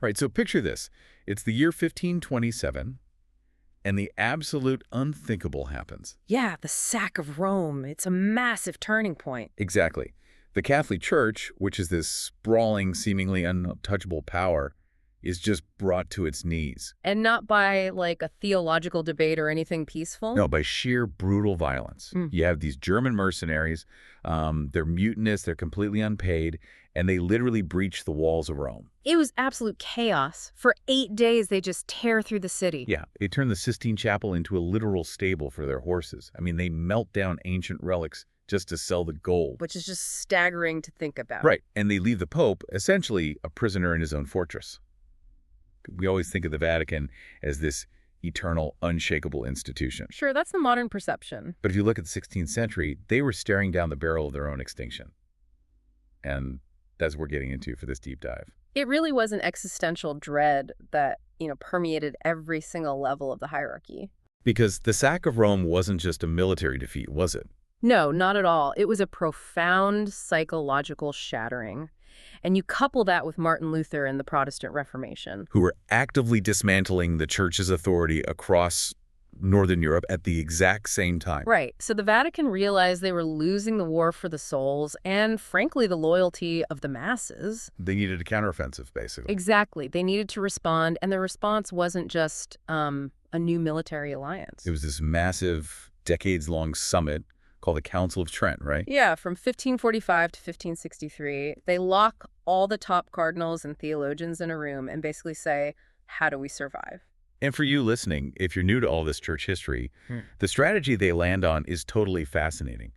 Right, so picture this. It's the year 1527, and the absolute unthinkable happens. Yeah, the sack of Rome. It's a massive turning point. Exactly. The Catholic Church, which is this sprawling, seemingly untouchable power, is just brought to its knees. And not by, like, a theological debate or anything peaceful? No, by sheer brutal violence. Mm. You have these German mercenaries. They're mutinous, they're completely unpaid, and they literally breach the walls of Rome. It was absolute chaos. For 8 days, they just tear through the city. Yeah, they turn the Sistine Chapel into a literal stable for their horses. I mean, they melt down ancient relics just to sell the gold. Which is just staggering to think about. Right, and they leave the Pope essentially a prisoner in his own fortress. We always think of the Vatican as this eternal, unshakable institution. Sure, that's the modern perception. But if you look at the 16th century, they were staring down the barrel of their own extinction. And that's what we're getting into for this deep dive. It really was an existential dread that, permeated every single level of the hierarchy. Because the sack of Rome wasn't just a military defeat, was it? No, not at all. It was a profound psychological shattering. And you couple that with Martin Luther and the Protestant Reformation. Who were actively dismantling the church's authority across Northern Europe at the exact same time. Right. So the Vatican realized they were losing the war for the souls and, frankly, the loyalty of the masses. They needed a counteroffensive, basically. Exactly. They needed to respond, and the response wasn't just a new military alliance. It was this massive, decades-long summit called the Council of Trent, right? Yeah, from 1545 to 1563, they lock all the top cardinals and theologians in a room and basically say, how do we survive? And for you listening, if you're new to all this church history, the strategy they land on is totally fascinating.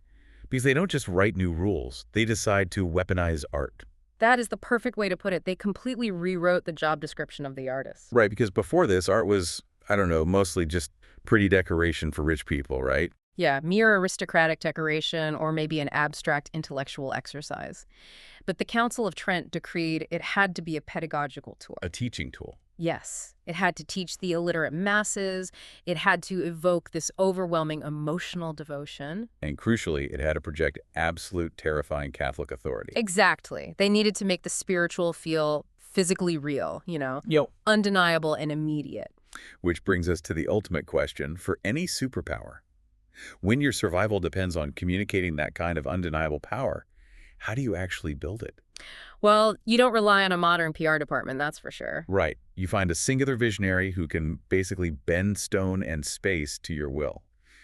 Because they don't just write new rules, they decide to weaponize art. That is the perfect way to put it. They completely rewrote the job description of the artist. Right, because before this, art was, mostly just pretty decoration for rich people, right? Yeah, mere aristocratic decoration or maybe an abstract intellectual exercise. But the Council of Trent decreed it had to be a pedagogical tool. A teaching tool. Yes, it had to teach the illiterate masses. It had to evoke this overwhelming emotional devotion. And crucially, it had to project absolute terrifying Catholic authority. Exactly. They needed to make the spiritual feel physically real, undeniable and immediate. Which brings us to the ultimate question for any superpower. When your survival depends on communicating that kind of undeniable power, how do you actually build it? Well, you don't rely on a modern PR department, that's for sure. Right. You find a singular visionary who can basically bend stone and space to your will.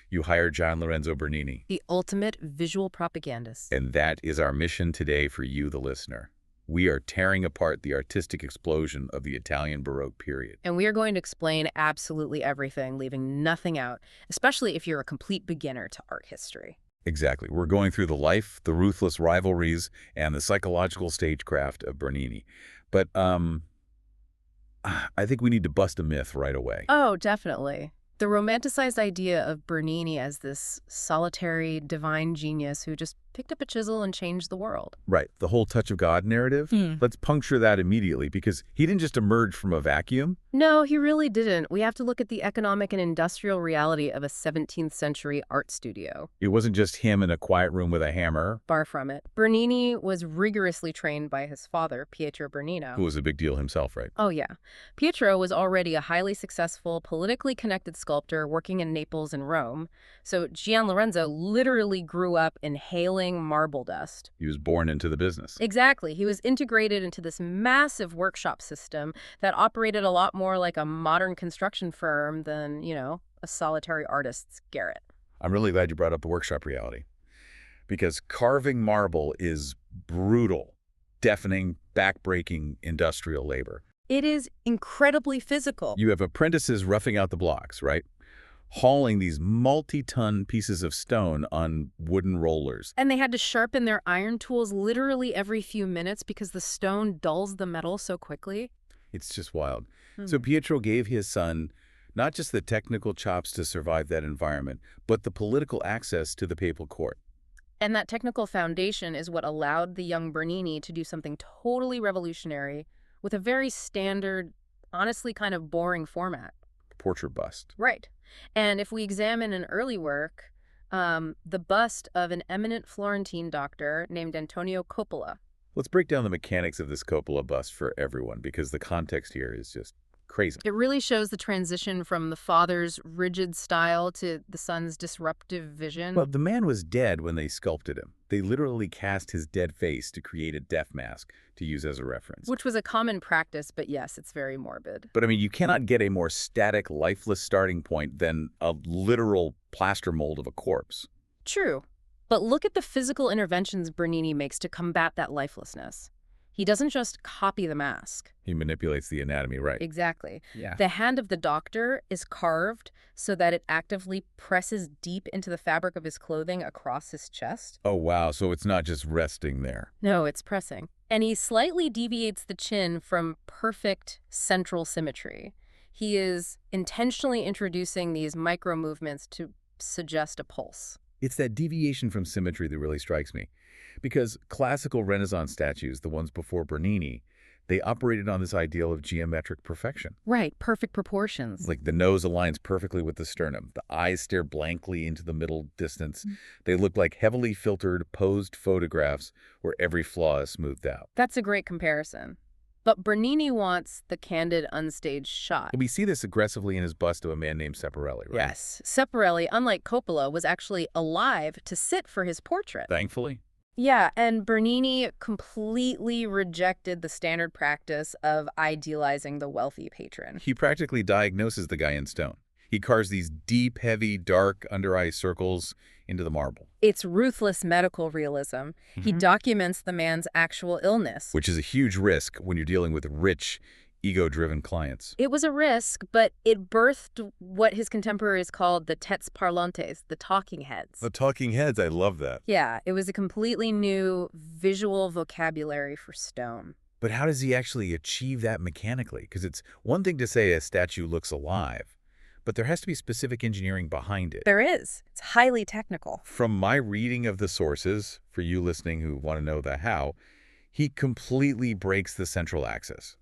You hire Gian Lorenzo Bernini. The ultimate visual propagandist. And that is our mission today for you, the listener. We are tearing apart the artistic explosion of the Italian Baroque period. And we are going to explain absolutely everything, leaving nothing out, especially if you're a complete beginner to art history. Exactly. We're going through the life, the ruthless rivalries, and the psychological stagecraft of Bernini. But I think we need to bust a myth right away. Oh, definitely. The romanticized idea of Bernini as this solitary, divine genius who just picked up a chisel and changed the world. Right. The whole touch of God narrative. Let's puncture that immediately because he didn't just emerge from a vacuum. No, he really didn't. We have to look at the economic and industrial reality of a 17th century art studio. It wasn't just him in a quiet room with a hammer. Far from it. Bernini was rigorously trained by his father, Pietro Bernino. Who was a big deal himself, right? Oh, yeah. Pietro was already a highly successful, politically connected sculptor working in Naples and Rome. So Gian Lorenzo literally grew up inhaling marble dust. He was born into the business. Exactly. He was integrated into this massive workshop system that operated a lot more like a modern construction firm than, a solitary artist's garret. I'm really glad you brought up the workshop reality. Because carving marble is brutal, deafening, backbreaking industrial labor. It is incredibly physical. You have apprentices roughing out the blocks, right? Hauling these multi-ton pieces of stone on wooden rollers. And they had to sharpen their iron tools literally every few minutes because the stone dulls the metal so quickly. It's just wild. So Pietro gave his son not just the technical chops to survive that environment, but the political access to the papal court. And that technical foundation is what allowed the young Bernini to do something totally revolutionary with a very standard, honestly kind of boring format. Portrait bust. Right. And if we examine an early work, the bust of an eminent Florentine doctor named Antonio Coppola. Let's break down the mechanics of this cupola bust for everyone, because the context here is just crazy. It really shows the transition from the father's rigid style to the son's disruptive vision. Well, the man was dead when they sculpted him. They literally cast his dead face to create a death mask to use as a reference. Which was a common practice, but yes, it's very morbid. But I mean, you cannot get a more static, lifeless starting point than a literal plaster mold of a corpse. True. But look at the physical interventions Bernini makes to combat that lifelessness. He doesn't just copy the mask. He manipulates the anatomy, right? Exactly. Yeah. The hand of the doctor is carved so that it actively presses deep into the fabric of his clothing across his chest. Oh, wow. So it's not just resting there. No, it's pressing. And he slightly deviates the chin from perfect central symmetry. He is intentionally introducing these micro movements to suggest a pulse. It's that deviation from symmetry that really strikes me. Because classical Renaissance statues, the ones before Bernini, they operated on this ideal of geometric perfection. Right, perfect proportions. Like the nose aligns perfectly with the sternum. The eyes stare blankly into the middle distance. They look like heavily filtered, posed photographs where every flaw is smoothed out. That's a great comparison. But Bernini wants the candid, unstaged shot. And we see this aggressively in his bust of a man named Separelli, right? Yes. Separelli, unlike Coppola, was actually alive to sit for his portrait. Thankfully. Yeah, and Bernini completely rejected the standard practice of idealizing the wealthy patron. He practically diagnoses the guy in stone. He carves these deep, heavy, dark under-eye circles into the marble. It's ruthless medical realism. He documents the man's actual illness. Which is a huge risk when you're dealing with rich, ego-driven clients. It was a risk, but it birthed what his contemporaries called the têtes parlantes, the talking heads. The talking heads, I love that. Yeah, it was a completely new visual vocabulary for stone. But how does he actually achieve that mechanically? Because it's one thing to say a statue looks alive, but there has to be specific engineering behind it. There is. It's highly technical. From my reading of the sources, for you listening who want to know the how, he completely breaks the central axis.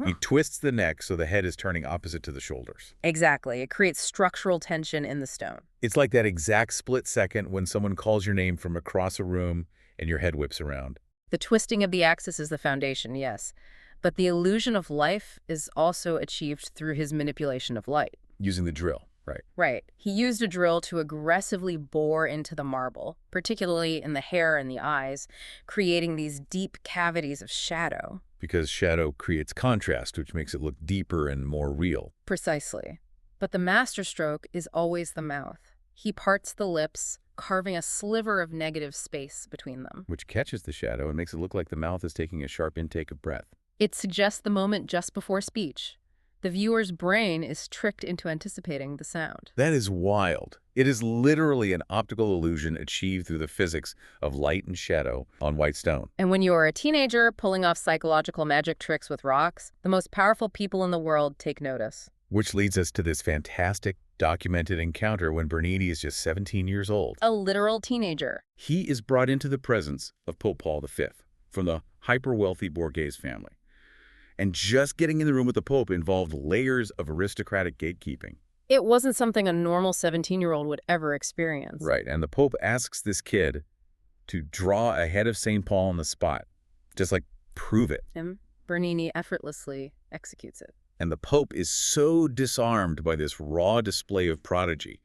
He twists the neck so the head is turning opposite to the shoulders. Exactly. It creates structural tension in the stone. It's like that exact split second when someone calls your name from across a room and your head whips around. The twisting of the axis is the foundation, yes. But the illusion of life is also achieved through his manipulation of light. Using the drill, right? Right. He used a drill to aggressively bore into the marble, particularly in the hair and the eyes, creating these deep cavities of shadow. Because shadow creates contrast, which makes it look deeper and more real. Precisely. But the masterstroke is always the mouth. He parts the lips, carving a sliver of negative space between them. Which catches the shadow and makes it look like the mouth is taking a sharp intake of breath. It suggests the moment just before speech. The viewer's brain is tricked into anticipating the sound. That is wild. It is literally an optical illusion achieved through the physics of light and shadow on white stone. And when you're a teenager pulling off psychological magic tricks with rocks, the most powerful people in the world take notice. Which leads us to this fantastic documented encounter when Bernini is just 17 years old. A literal teenager. He is brought into the presence of Pope Paul V from the hyper-wealthy Borghese family. And just getting in the room with the Pope involved layers of aristocratic gatekeeping. It wasn't something a normal 17-year-old would ever experience. Right, and the Pope asks this kid to draw a head of St. Paul on the spot. Just like, prove it. And Bernini effortlessly executes it. And the Pope is so disarmed by this raw display of prodigy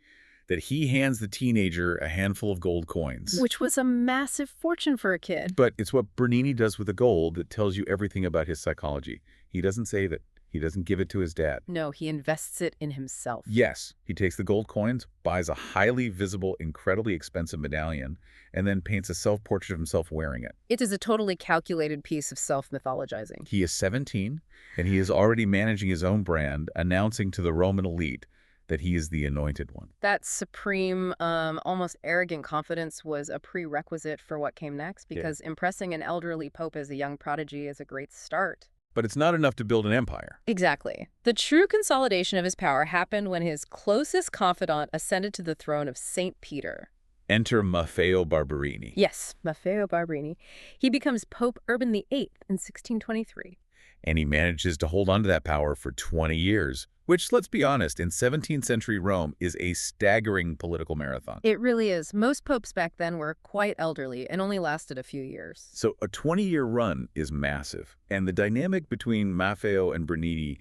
that he hands the teenager a handful of gold coins. Which was a massive fortune for a kid. But it's what Bernini does with the gold that tells you everything about his psychology. He doesn't save it. He doesn't give it to his dad. No, he invests it in himself. Yes, he takes the gold coins, buys a highly visible, incredibly expensive medallion, and then paints a self-portrait of himself wearing it. It is a totally calculated piece of self-mythologizing. He is 17, and he is already managing his own brand, announcing to the Roman elite that he is the anointed one. That supreme, almost arrogant confidence was a prerequisite for what came next, because impressing an elderly pope as a young prodigy is a great start. But it's not enough to build an empire. Exactly. The true consolidation of his power happened when his closest confidant ascended to the throne of St. Peter. Enter Maffeo Barberini. Yes, Maffeo Barberini. He becomes Pope Urban VIII in 1623. And he manages to hold on to that power for 20 years, which, let's be honest, in 17th century Rome is a staggering political marathon. It really is. Most popes back then were quite elderly and only lasted a few years. So a 20-year run is massive, and the dynamic between Maffeo and Bernini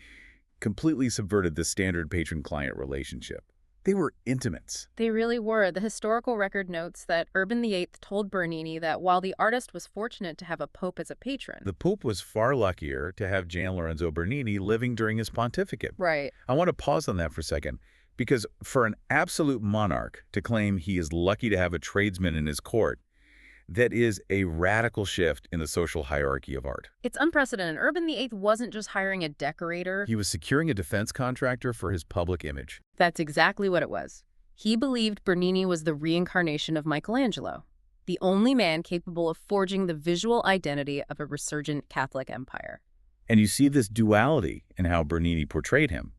completely subverted the standard patron-client relationship. They were intimates. They really were. The historical record notes that Urban VIII told Bernini that while the artist was fortunate to have a pope as a patron. The Pope was far luckier to have Gian Lorenzo Bernini living during his pontificate. Right. I want to pause on that for a second, because for an absolute monarch to claim he is lucky to have a tradesman in his court, that is a radical shift in the social hierarchy of art. It's unprecedented. Urban VIII wasn't just hiring a decorator. He was securing a defense contractor for his public image. That's exactly what it was. He believed Bernini was the reincarnation of Michelangelo, the only man capable of forging the visual identity of a resurgent Catholic empire. And you see this duality in how Bernini portrayed him.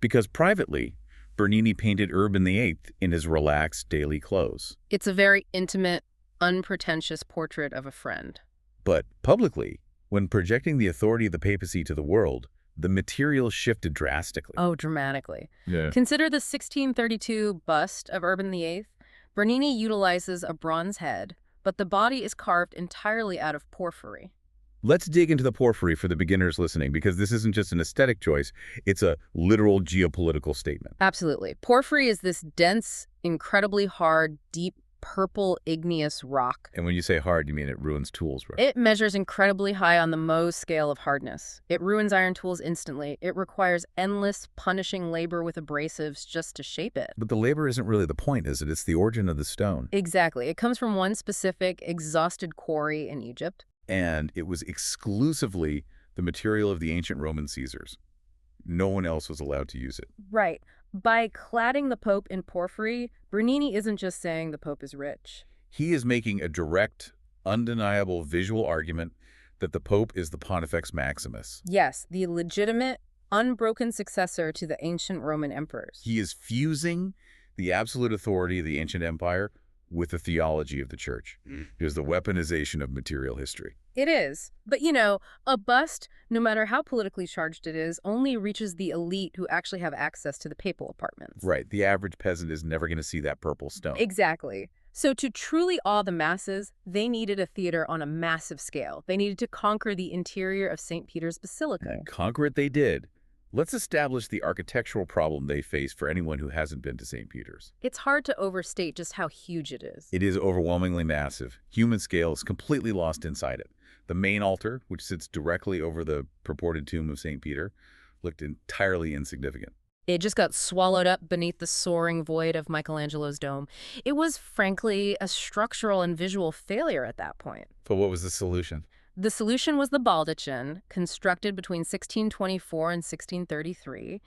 Because privately, Bernini painted Urban VIII in his relaxed daily clothes. It's a very intimate, unpretentious portrait of a friend. But publicly, when projecting the authority of the papacy to the world, the material shifted drastically. Oh, dramatically. Yeah. Consider the 1632 bust of Urban VIII. Bernini utilizes a bronze head, but the body is carved entirely out of porphyry. Let's dig into the porphyry for the beginners listening, because this isn't just an aesthetic choice, it's a literal geopolitical statement. Absolutely. Porphyry is this dense, incredibly hard, deep, purple igneous rock. And when you say hard, you mean it ruins tools, right? It measures incredibly high on the Mohs scale of hardness. It ruins iron tools instantly. It requires endless, punishing labor with abrasives just to shape it. But the labor isn't really the point, is it? It's the origin of the stone. Exactly. It comes from one specific, exhausted quarry in Egypt. And it was exclusively the material of the ancient Roman Caesars. No one else was allowed to use it. Right. By cladding the Pope in porphyry, Bernini isn't just saying the Pope is rich. He is making a direct, undeniable visual argument that the Pope is the Pontifex Maximus. Yes, the legitimate, unbroken successor to the ancient Roman emperors. He is fusing the absolute authority of the ancient empire with the theology of the church. It is the weaponization of material history. It is. But, a bust, no matter how politically charged it is, only reaches the elite who actually have access to the papal apartments. Right. The average peasant is never going to see that purple stone. Exactly. So to truly awe the masses, they needed a theater on a massive scale. They needed to conquer the interior of St. Peter's Basilica. Conquer it they did. Let's establish the architectural problem they face for anyone who hasn't been to St. Peter's. It's hard to overstate just how huge it is. It is overwhelmingly massive. Human scale is completely lost inside it. The main altar, which sits directly over the purported tomb of St. Peter, looked entirely insignificant. It just got swallowed up beneath the soaring void of Michelangelo's dome. It was, frankly, a structural and visual failure at that point. But what was the solution? The solution was the Baldachin, constructed between 1624 and 1633.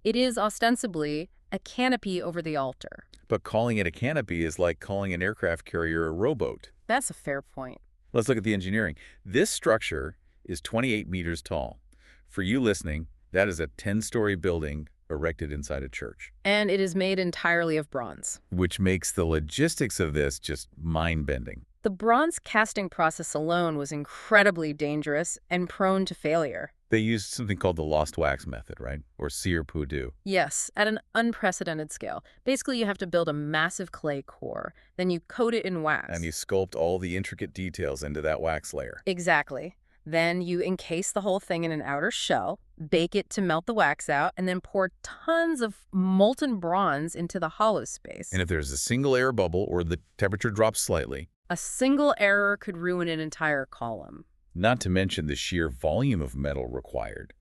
It is ostensibly a canopy over the altar. But calling it a canopy is like calling an aircraft carrier a rowboat. That's a fair point. Let's look at the engineering. This structure is 28 meters tall. For you listening, that is a 10-story building erected inside a church. And it is made entirely of bronze. Which makes the logistics of this just mind-bending. The bronze casting process alone was incredibly dangerous and prone to failure. They used something called the lost wax method, right? Or cire poudou. Yes, at an unprecedented scale. Basically, you have to build a massive clay core, then you coat it in wax. And you sculpt all the intricate details into that wax layer. Exactly. Then you encase the whole thing in an outer shell, bake it to melt the wax out, and then pour tons of molten bronze into the hollow space. And if there's a single air bubble or the temperature drops slightly, a single error could ruin an entire column. Not to mention the sheer volume of metal required.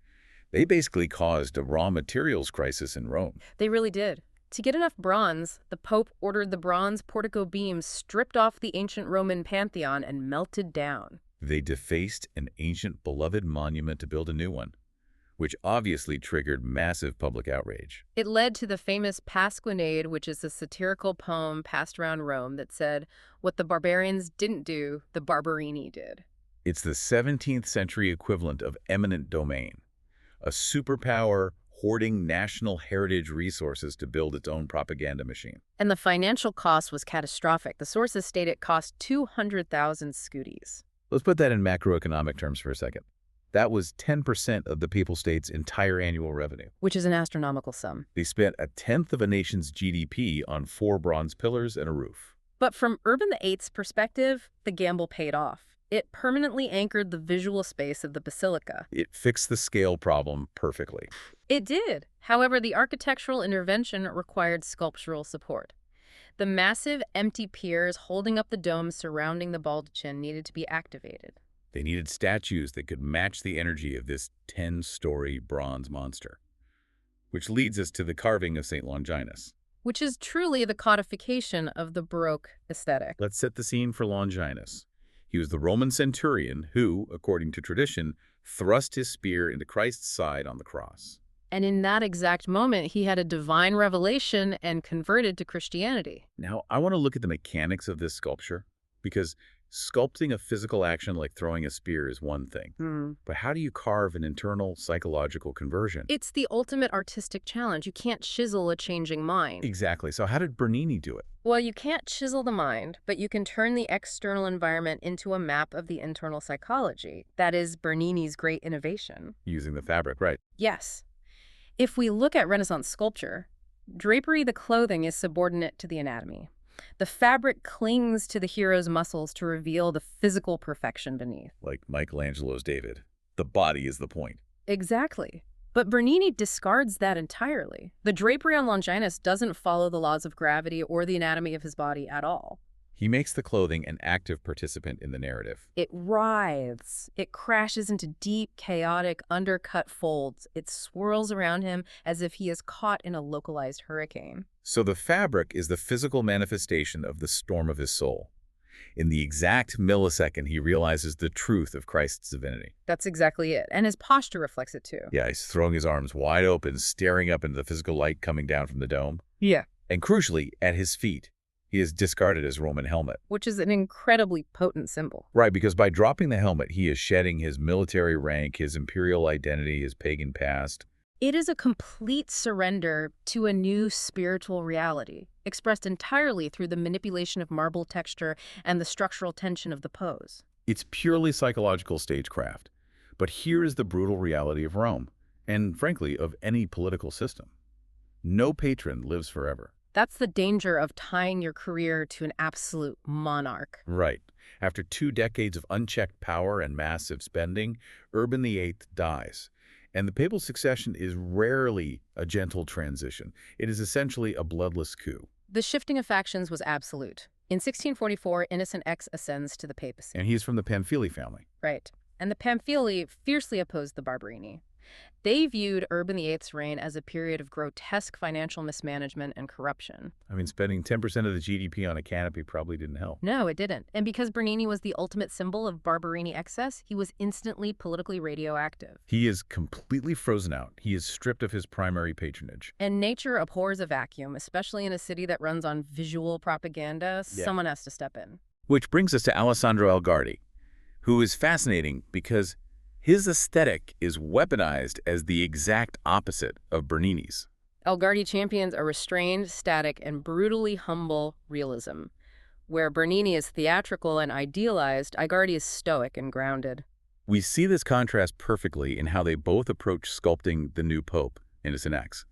They basically caused a raw materials crisis in Rome. They really did. To get enough bronze, the Pope ordered the bronze portico beams stripped off the ancient Roman pantheon and melted down. They defaced an ancient beloved monument to build a new one, which obviously triggered massive public outrage. It led to the famous Pasquinade, which is a satirical poem passed around Rome that said, "What the barbarians didn't do, the Barberini did." It's the 17th century equivalent of eminent domain, a superpower hoarding national heritage resources to build its own propaganda machine. And the financial cost was catastrophic. The sources state it cost 200,000 scutis. Let's put that in macroeconomic terms for a second. That was 10% of the papal state's entire annual revenue. Which is an astronomical sum. They spent a tenth of a nation's GDP on 4 bronze pillars and a roof. But from Urban VIII's perspective, the gamble paid off. It permanently anchored the visual space of the basilica. It fixed the scale problem perfectly. It did. However, the architectural intervention required sculptural support. The massive empty piers holding up the dome surrounding the Baldachin needed to be activated. They needed statues that could match the energy of this 10-story bronze monster. Which leads us to the carving of St. Longinus. Which is truly the codification of the Baroque aesthetic. Let's set the scene for Longinus. He was the Roman centurion who, according to tradition, thrust his spear into Christ's side on the cross. And in that exact moment, he had a divine revelation and converted to Christianity. Now, I want to look at the mechanics of this sculpture, because sculpting a physical action like throwing a spear is one thing. But how do you carve an internal psychological conversion? It's the ultimate artistic challenge. You can't chisel a changing mind. Exactly. So how did Bernini do it? Well, you can't chisel the mind, but you can turn the external environment into a map of the internal psychology. That is Bernini's great innovation. Using the fabric, right. Yes. If we look at Renaissance sculpture, drapery, the clothing, is subordinate to the anatomy. The fabric clings to the hero's muscles to reveal the physical perfection beneath. Like Michelangelo's David. The body is the point. Exactly. But Bernini discards that entirely. The drapery on Longinus doesn't follow the laws of gravity or the anatomy of his body at all. He makes the clothing an active participant in the narrative. It writhes. It crashes into deep, chaotic, undercut folds. It swirls around him as if he is caught in a localized hurricane. So the fabric is the physical manifestation of the storm of his soul. In the exact millisecond, he realizes the truth of Christ's divinity. That's exactly it. And his posture reflects it too. Yeah, he's throwing his arms wide open, staring up into the physical light coming down from the dome. Yeah. And crucially, at his feet, he has discarded his Roman helmet. Which is an incredibly potent symbol. Right, because by dropping the helmet, he is shedding his military rank, his imperial identity, his pagan past. It is a complete surrender to a new spiritual reality, expressed entirely through the manipulation of marble texture and the structural tension of the pose. It's purely psychological stagecraft. But here is the brutal reality of Rome, and frankly, of any political system. No patron lives forever. That's the danger of tying your career to an absolute monarch. Right. After 2 decades of unchecked power and massive spending, Urban VIII dies. And the papal succession is rarely a gentle transition. It is essentially a bloodless coup. The shifting of factions was absolute. In 1644, Innocent X ascends to the papacy. And he's from the Pamphili family. Right. And the Pamphili fiercely opposed the Barberini. They viewed Urban VIII's reign as a period of grotesque financial mismanagement and corruption. I mean, spending 10% of the GDP on a canopy probably didn't help. No, it didn't. And because Bernini was the ultimate symbol of Barberini excess, he was instantly politically radioactive. He is completely frozen out. He is stripped of his primary patronage. And nature abhors a vacuum, especially in a city that runs on visual propaganda. Yeah. Someone has to step in. Which brings us to Alessandro Algardi, who is fascinating because his aesthetic is weaponized as the exact opposite of Bernini's. Algardi champions a restrained, static, and brutally humble realism. Where Bernini is theatrical and idealized, Algardi is stoic and grounded. We see this contrast perfectly in how they both approach sculpting the new pope, Innocent X.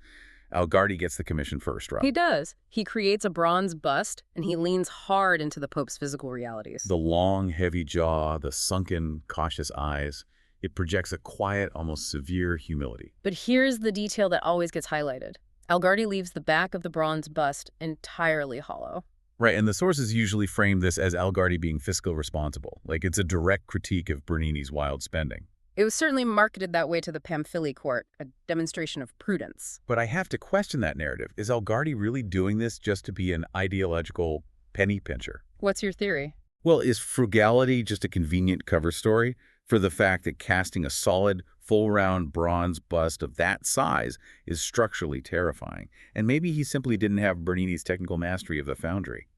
Algardi gets the commission first, Rob. He does. He creates a bronze bust, and he leans hard into the pope's physical realities. The long, heavy jaw, the sunken, cautious eyes. It projects a quiet, almost severe humility. But here's the detail that always gets highlighted. Algardi leaves the back of the bronze bust entirely hollow. Right, and the sources usually frame this as Algardi being fiscally responsible, like it's a direct critique of Bernini's wild spending. It was certainly marketed that way to the Pamphili court, a demonstration of prudence. But I have to question that narrative. Is Algardi really doing this just to be an ideological penny pincher? What's your theory? Well, is frugality just a convenient cover story for the fact that casting a solid, full-round bronze bust of that size is structurally terrifying? And maybe he simply didn't have Bernini's technical mastery of the foundry.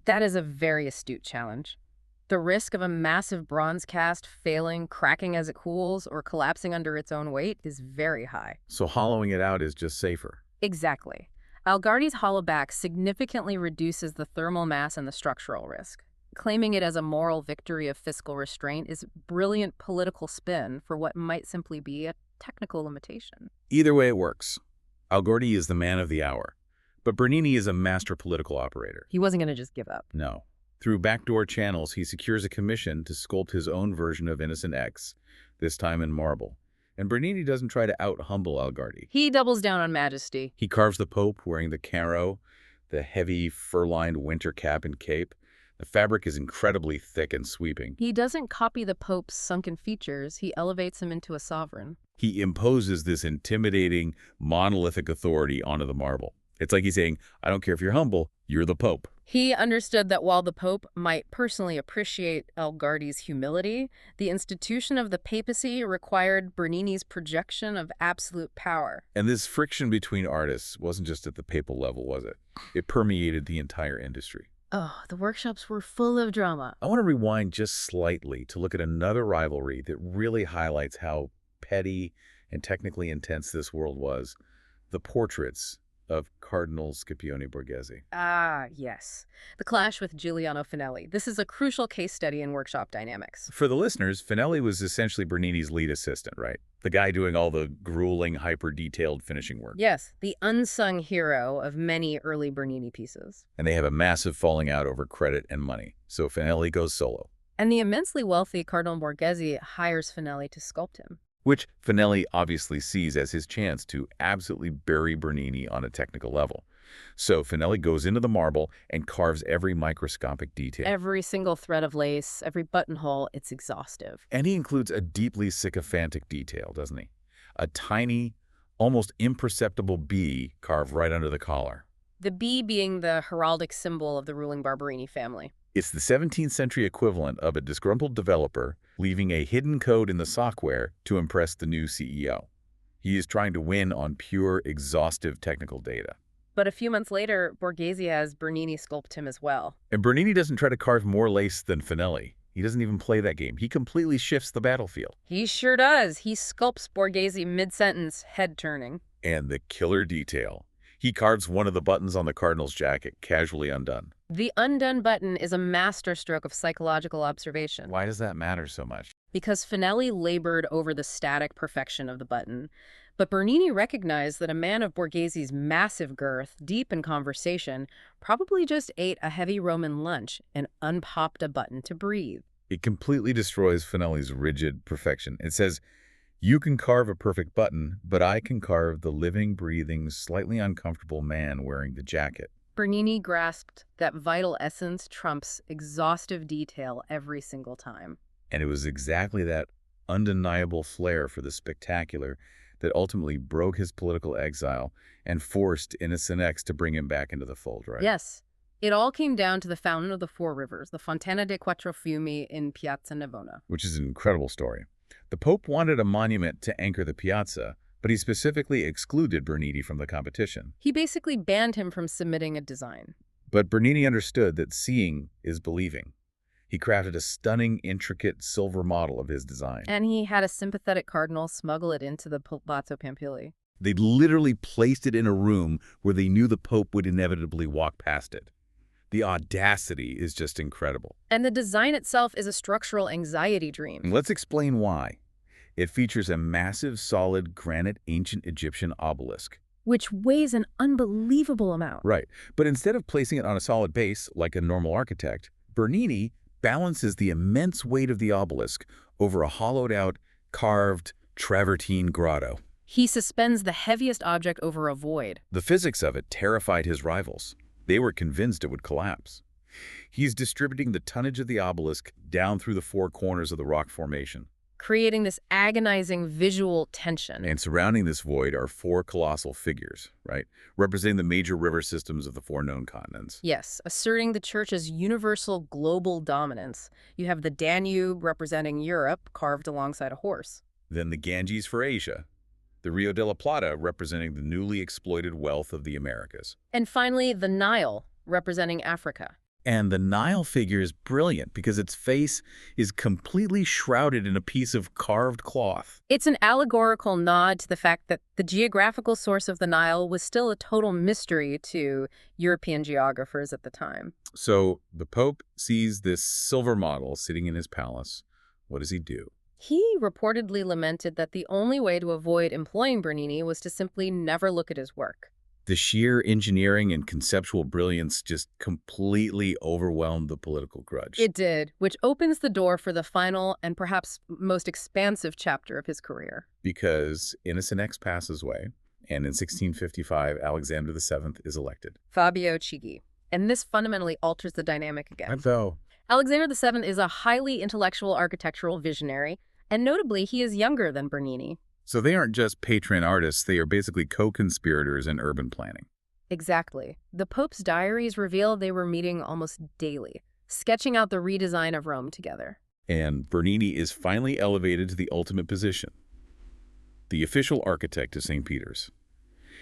That is a very astute challenge. The risk of a massive bronze cast failing, cracking as it cools, or collapsing under its own weight is very high. So hollowing it out is just safer. Exactly. Algardi's hollow back significantly reduces the thermal mass and the structural risk. Claiming it as a moral victory of fiscal restraint is brilliant political spin for what might simply be a technical limitation. Either way it works. Algardi is the man of the hour, but Bernini is a master political operator. He wasn't going to just give up. No. Through backdoor channels, he secures a commission to sculpt his own version of Innocent X, this time in marble. And Bernini doesn't try to out-humble Algardi. He doubles down on majesty. He carves the Pope wearing the caro, the heavy fur-lined winter cap and cape. The fabric is incredibly thick and sweeping. He doesn't copy the Pope's sunken features. He elevates him into a sovereign. He imposes this intimidating, monolithic authority onto the marble. It's like he's saying, I don't care if you're humble, you're the Pope. He understood that while the Pope might personally appreciate Algardi's humility, the institution of the papacy required Bernini's projection of absolute power. And this friction between artists wasn't just at the papal level, was it? It permeated the entire industry. Oh, the workshops were full of drama. I want to rewind just slightly to look at another rivalry that really highlights how petty and technically intense this world was. The portraits of Cardinal Scipione Borghese. Ah, yes. The clash with Giuliano Finelli. This is a crucial case study in workshop dynamics. For the listeners, Finelli was essentially Bernini's lead assistant, right? The guy doing all the grueling, hyper-detailed finishing work. Yes, the unsung hero of many early Bernini pieces. And they have a massive falling out over credit and money. So Finelli goes solo. And the immensely wealthy Cardinal Borghese hires Finelli to sculpt him. Which Finelli obviously sees as his chance to absolutely bury Bernini on a technical level. So Finelli goes into the marble and carves every microscopic detail. Every single thread of lace, every buttonhole, it's exhaustive. And he includes a deeply sycophantic detail, doesn't he? A tiny, almost imperceptible bee carved right under the collar. The bee being the heraldic symbol of the ruling Barberini family. It's the 17th century equivalent of a disgruntled developer leaving a hidden code in the software to impress the new CEO. He is trying to win on pure, exhaustive technical data. But a few months later, Borghese has Bernini sculpt him as well. And Bernini doesn't try to carve more lace than Finelli. He doesn't even play that game. He completely shifts the battlefield. He sure does. He sculpts Borghese mid-sentence, head turning. And the killer detail. He carves one of the buttons on the cardinal's jacket casually undone. The undone button is a masterstroke of psychological observation. Why does that matter so much? Because Finelli labored over the static perfection of the button. But Bernini recognized that a man of Borghese's massive girth, deep in conversation, probably just ate a heavy Roman lunch and unpopped a button to breathe. It completely destroys Finelli's rigid perfection. It says, you can carve a perfect button, but I can carve the living, breathing, slightly uncomfortable man wearing the jacket. Bernini grasped that vital essence trumps exhaustive detail every single time. And it was exactly that undeniable flair for the spectacular that ultimately broke his political exile and forced Innocent X to bring him back into the fold, right? Yes. It all came down to the Fountain of the Four Rivers, the Fontana dei Quattro Fiumi in Piazza Navona. Which is an incredible story. The Pope wanted a monument to anchor the piazza, but he specifically excluded Bernini from the competition. He basically banned him from submitting a design. But Bernini understood that seeing is believing. He crafted a stunning, intricate silver model of his design. And he had a sympathetic cardinal smuggle it into the Palazzo Pampili. They literally placed it in a room where they knew the Pope would inevitably walk past it. The audacity is just incredible. And the design itself is a structural anxiety dream. Let's explain why. It features a massive, solid, granite ancient Egyptian obelisk. Which weighs an unbelievable amount. Right. But instead of placing it on a solid base like a normal architect, Bernini balances the immense weight of the obelisk over a hollowed-out, carved travertine grotto. He suspends the heaviest object over a void. The physics of it terrified his rivals. They were convinced it would collapse. He's distributing the tonnage of the obelisk down through the four corners of the rock formation, creating this agonizing visual tension. And surrounding this void are four colossal figures, right? Representing the major river systems of the four known continents. Yes, asserting the Church's universal global dominance. You have the Danube representing Europe, carved alongside a horse. Then the Ganges for Asia. The Rio de la Plata representing the newly exploited wealth of the Americas. And finally, the Nile representing Africa. And the Nile figure is brilliant because its face is completely shrouded in a piece of carved cloth. It's an allegorical nod to the fact that the geographical source of the Nile was still a total mystery to European geographers at the time. So the Pope sees this silver model sitting in his palace. What does he do? He reportedly lamented that the only way to avoid employing Bernini was to simply never look at his work. The sheer engineering and conceptual brilliance just completely overwhelmed the political grudge. It did, which opens the door for the final and perhaps most expansive chapter of his career. Because Innocent X passes away, and in 1655, Alexander VII is elected. Fabio Chigi. And this fundamentally alters the dynamic again. Though, Alexander VII is a highly intellectual architectural visionary, and notably, he is younger than Bernini. so they aren't just patron artists, they are basically co-conspirators in urban planning. Exactly. The Pope's diaries reveal they were meeting almost daily, sketching out the redesign of Rome together. And Bernini is finally elevated to the ultimate position, the official architect of St. Peter's.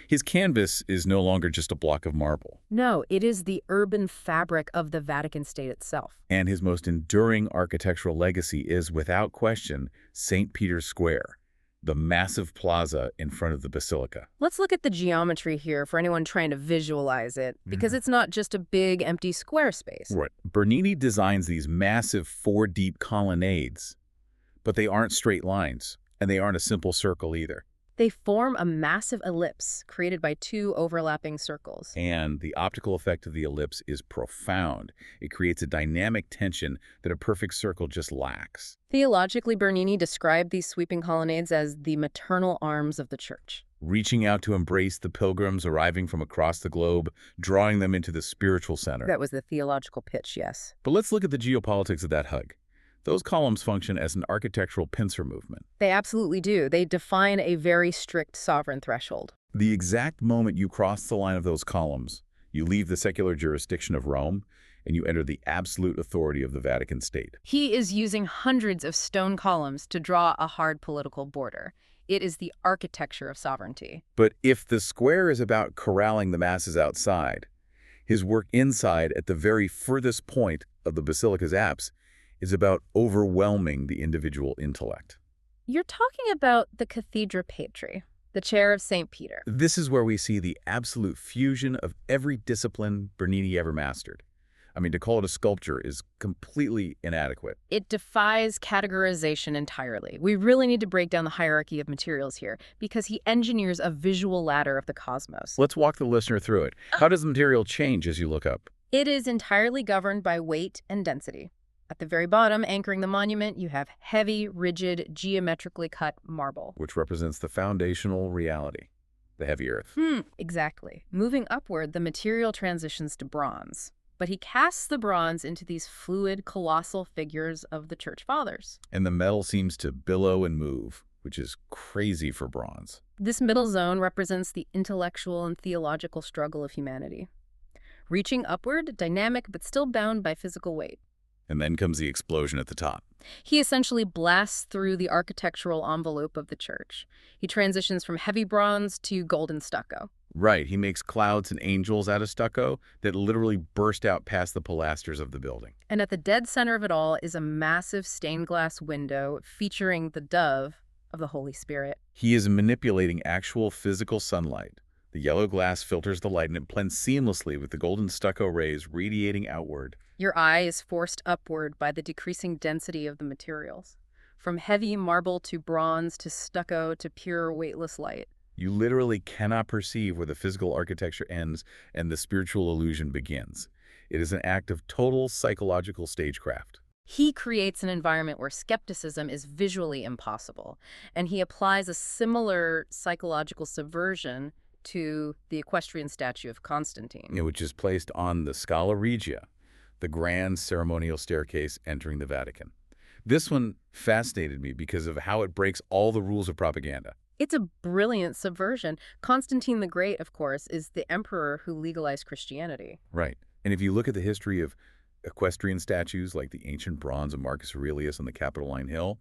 His canvas is no longer just a block of marble. No, it is the urban fabric of the Vatican State itself. And his most enduring architectural legacy is, without question, St. Peter's Square, the massive plaza in front of the basilica. Let's look at the geometry here for anyone trying to visualize it, because it's not just a big, empty square space. Right. Bernini designs these massive four-deep colonnades, but they aren't straight lines, and they aren't a simple circle either. They form a massive ellipse created by two overlapping circles. And the optical effect of the ellipse is profound. It creates a dynamic tension that a perfect circle just lacks. Theologically, Bernini described these sweeping colonnades as the maternal arms of the church. Reaching out to embrace the pilgrims arriving from across the globe, drawing them into the spiritual center. That was the theological pitch, yes. But let's look at the geopolitics of that hug. Those columns function as an architectural pincer movement. They absolutely do. They define a very strict sovereign threshold. The exact moment you cross the line of those columns, you leave the secular jurisdiction of Rome and you enter the absolute authority of the Vatican State. He is using hundreds of stone columns to draw a hard political border. It is the architecture of sovereignty. But if the square is about corralling the masses outside, his work inside at the very furthest point of the basilica's apse is about overwhelming the individual intellect. You're talking about the Cathedra Patri, the chair of St. Peter. This is where we see the absolute fusion of every discipline Bernini ever mastered. I mean, to call it a sculpture is completely inadequate. It defies categorization entirely. We really need to break down the hierarchy of materials here, because he engineers a visual ladder of the cosmos. Let's walk the listener through it. How does the material change as you look up? It is entirely governed by weight and density. At the very bottom, anchoring the monument, you have heavy, rigid, geometrically cut marble. Which represents the foundational reality, the heavy earth. Exactly. Moving upward, the material transitions to bronze. But he casts the bronze into these fluid, colossal figures of the Church Fathers. And the metal seems to billow and move, which is crazy for bronze. This middle zone represents the intellectual and theological struggle of humanity. Reaching upward, dynamic but still bound by physical weight. And then comes the explosion at the top. He essentially blasts through the architectural envelope of the church. He transitions from heavy bronze to golden stucco. Right, he makes clouds and angels out of stucco that literally burst out past the pilasters of the building. And at the dead center of it all is a massive stained glass window featuring the dove of the Holy Spirit. He is manipulating actual physical sunlight. The yellow glass filters the light and it blends seamlessly with the golden stucco rays radiating outward. Your eye is forced upward by the decreasing density of the materials. From heavy marble to bronze to stucco to pure weightless light. You literally cannot perceive where the physical architecture ends and the spiritual illusion begins. It is an act of total psychological stagecraft. He creates an environment where skepticism is visually impossible, and he applies a similar psychological subversion to the equestrian statue of Constantine. Which is placed on the Scala Regia, the grand ceremonial staircase entering the Vatican. This one fascinated me because of how it breaks all the rules of propaganda. It's a brilliant subversion. Constantine the Great, of course, is the emperor who legalized Christianity. Right. And if you look at the history of equestrian statues like the ancient bronze of Marcus Aurelius on the Capitoline Hill,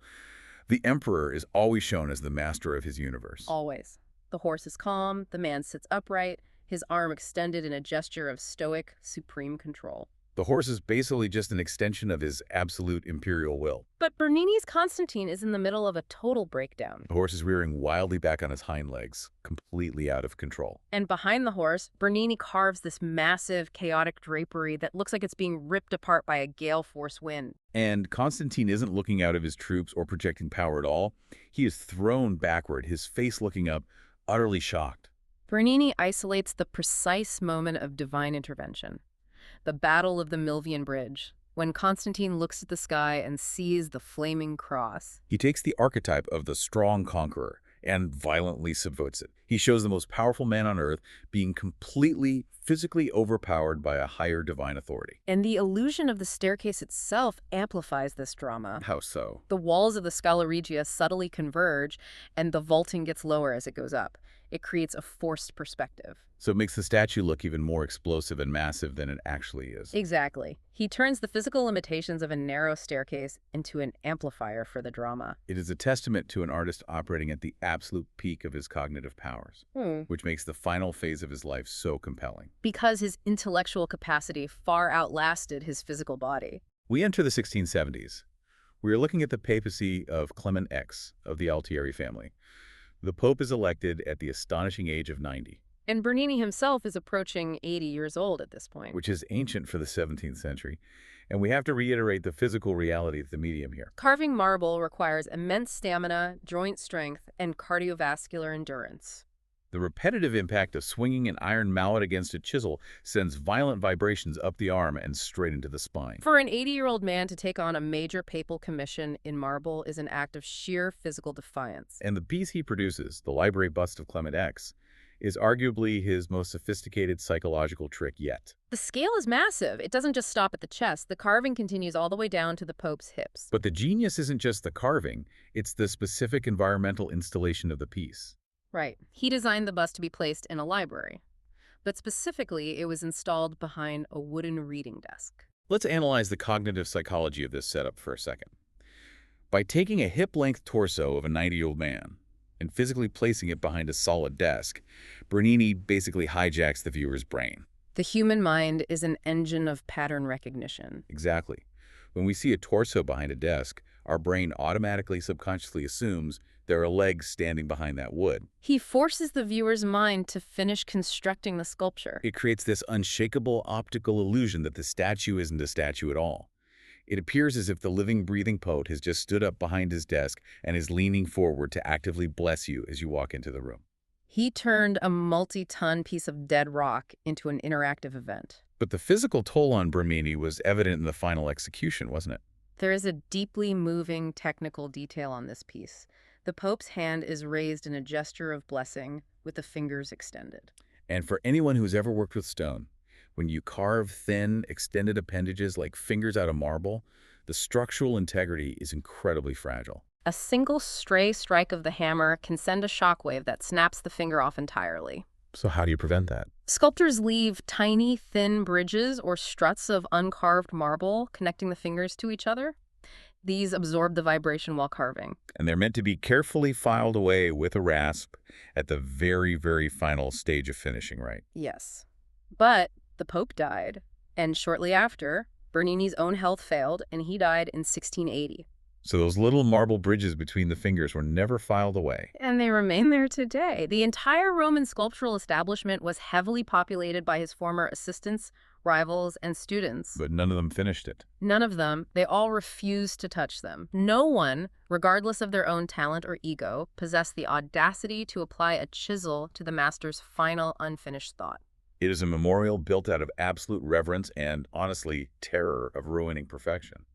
the emperor is always shown as the master of his universe. Always. The horse is calm, the man sits upright, his arm extended in a gesture of stoic, supreme control. The horse is basically just an extension of his absolute imperial will. But Bernini's Constantine is in the middle of a total breakdown. The horse is rearing wildly back on his hind legs, completely out of control. And behind the horse, Bernini carves this massive, chaotic drapery that looks like it's being ripped apart by a gale force wind. And Constantine isn't looking out of his troops or projecting power at all. He is thrown backward, his face looking up, utterly shocked. Bernini isolates the precise moment of divine intervention. The Battle of the Milvian Bridge, when Constantine looks at the sky and sees the flaming cross. He takes the archetype of the strong conqueror and violently subverts it. He shows the most powerful man on earth being completely, physically overpowered by a higher divine authority. And the illusion of the staircase itself amplifies this drama. How so? The walls of the Scala Regia subtly converge, and the vaulting gets lower as it goes up. It creates a forced perspective. So it makes the statue look even more explosive and massive than it actually is. Exactly. He turns the physical limitations of a narrow staircase into an amplifier for the drama. It is a testament to an artist operating at the absolute peak of his cognitive powers, which makes the final phase of his life so compelling. Because his intellectual capacity far outlasted his physical body. We enter the 1670s. We are looking at the papacy of Clement X of the Altieri family. The Pope is elected at the astonishing age of 90. And Bernini himself is approaching 80 years old at this point. Which is ancient for the 17th century. And we have to reiterate the physical reality of the medium here. Carving marble requires immense stamina, joint strength, and cardiovascular endurance. The repetitive impact of swinging an iron mallet against a chisel sends violent vibrations up the arm and straight into the spine. For an 80-year-old man to take on a major papal commission in marble is an act of sheer physical defiance. And the piece he produces, the library bust of Clement X, is arguably his most sophisticated psychological trick yet. The scale is massive. It doesn't just stop at the chest. The carving continues all the way down to the Pope's hips. But the genius isn't just the carving, it's the specific environmental installation of the piece. Right. He designed the bust to be placed in a library. But specifically, it was installed behind a wooden reading desk. Let's analyze the cognitive psychology of this setup for a second. By taking a hip-length torso of a 90-year-old man and physically placing it behind a solid desk, Bernini basically hijacks the viewer's brain. The human mind is an engine of pattern recognition. Exactly. When we see a torso behind a desk, our brain automatically subconsciously assumes there are legs standing behind that wood. He forces the viewer's mind to finish constructing the sculpture. It creates this unshakable optical illusion that the statue isn't a statue at all. It appears as if the living, breathing poet has just stood up behind his desk and is leaning forward to actively bless you as you walk into the room. He turned a multi-ton piece of dead rock into an interactive event. But the physical toll on Bernini was evident in the final execution, wasn't it? There is a deeply moving technical detail on this piece. The Pope's hand is raised in a gesture of blessing with the fingers extended. And for anyone who's ever worked with stone, when you carve thin, extended appendages like fingers out of marble, the structural integrity is incredibly fragile. A single stray strike of the hammer can send a shockwave that snaps the finger off entirely. So how do you prevent that? Sculptors leave tiny, thin bridges or struts of uncarved marble connecting the fingers to each other. These absorb the vibration while carving. And they're meant to be carefully filed away with a rasp at the very, very final stage of finishing, right? Yes. But the Pope died, and shortly after, Bernini's own health failed, and he died in 1680. So those little marble bridges between the fingers were never filed away. And they remain there today. The entire Roman sculptural establishment was heavily populated by his former assistants, rivals, and students. But none of them finished it. None of them. They all refused to touch them. No one, regardless of their own talent or ego, possessed the audacity to apply a chisel to the master's final unfinished thought. It is a memorial built out of absolute reverence and, honestly, terror of ruining perfection.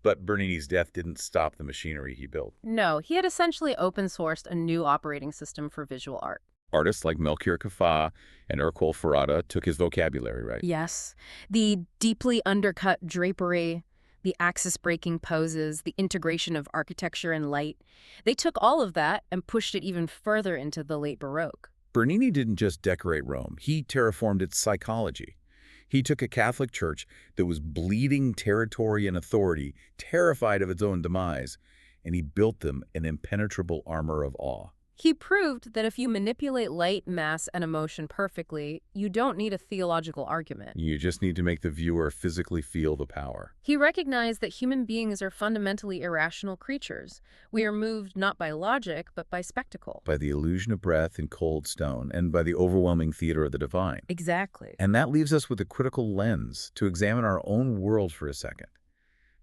But Bernini's death didn't stop the machinery he built. No, he had essentially open-sourced a new operating system for visual art. Artists like Melchior Caffa and Ercole Ferrata took his vocabulary, right? Yes. The deeply undercut drapery, the axis-breaking poses, the integration of architecture and light. They took all of that and pushed it even further into the late Baroque. Bernini didn't just decorate Rome. He terraformed its psychology. He took a Catholic church that was bleeding territory and authority, terrified of its own demise, and he built them an impenetrable armor of awe. He proved that if you manipulate light, mass, and emotion perfectly, you don't need a theological argument. You just need to make the viewer physically feel the power. He recognized that human beings are fundamentally irrational creatures. We are moved not by logic, but by spectacle. By the illusion of breath in cold stone, and by the overwhelming theater of the divine. Exactly. And that leaves us with a critical lens to examine our own world for a second.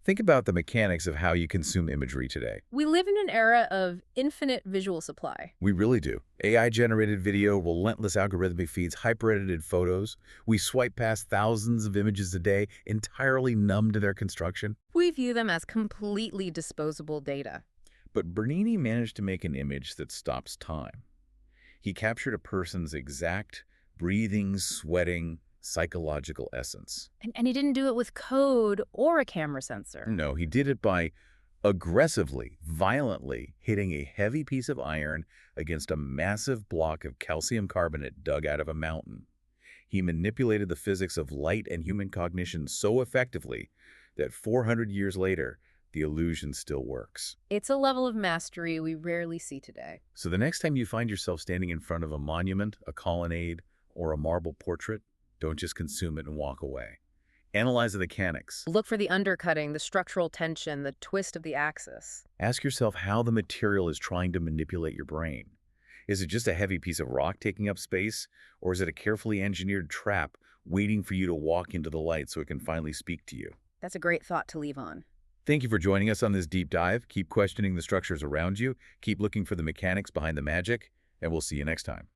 Think about the mechanics of how you consume imagery today. We live in an era of infinite visual supply. We really do. AI-generated video, relentless algorithmic feeds, hyper-edited photos. We swipe past thousands of images a day, entirely numb to their construction. We view them as completely disposable data. But Bernini managed to make an image that stops time. He captured a person's exact breathing, sweating, psychological essence. And he didn't do it with code or a camera sensor. No, he did it by aggressively, violently hitting a heavy piece of iron against a massive block of calcium carbonate dug out of a mountain. He manipulated the physics of light and human cognition so effectively that 400 years later, the illusion still works. It's a level of mastery we rarely see today. So the next time you find yourself standing in front of a monument, a colonnade, or a marble portrait, don't just consume it and walk away. Analyze the mechanics. Look for the undercutting, the structural tension, the twist of the axis. Ask yourself how the material is trying to manipulate your brain. Is it just a heavy piece of rock taking up space, or is it a carefully engineered trap waiting for you to walk into the light so it can finally speak to you? That's a great thought to leave on. Thank you for joining us on this deep dive. Keep questioning the structures around you, keep looking for the mechanics behind the magic, and we'll see you next time.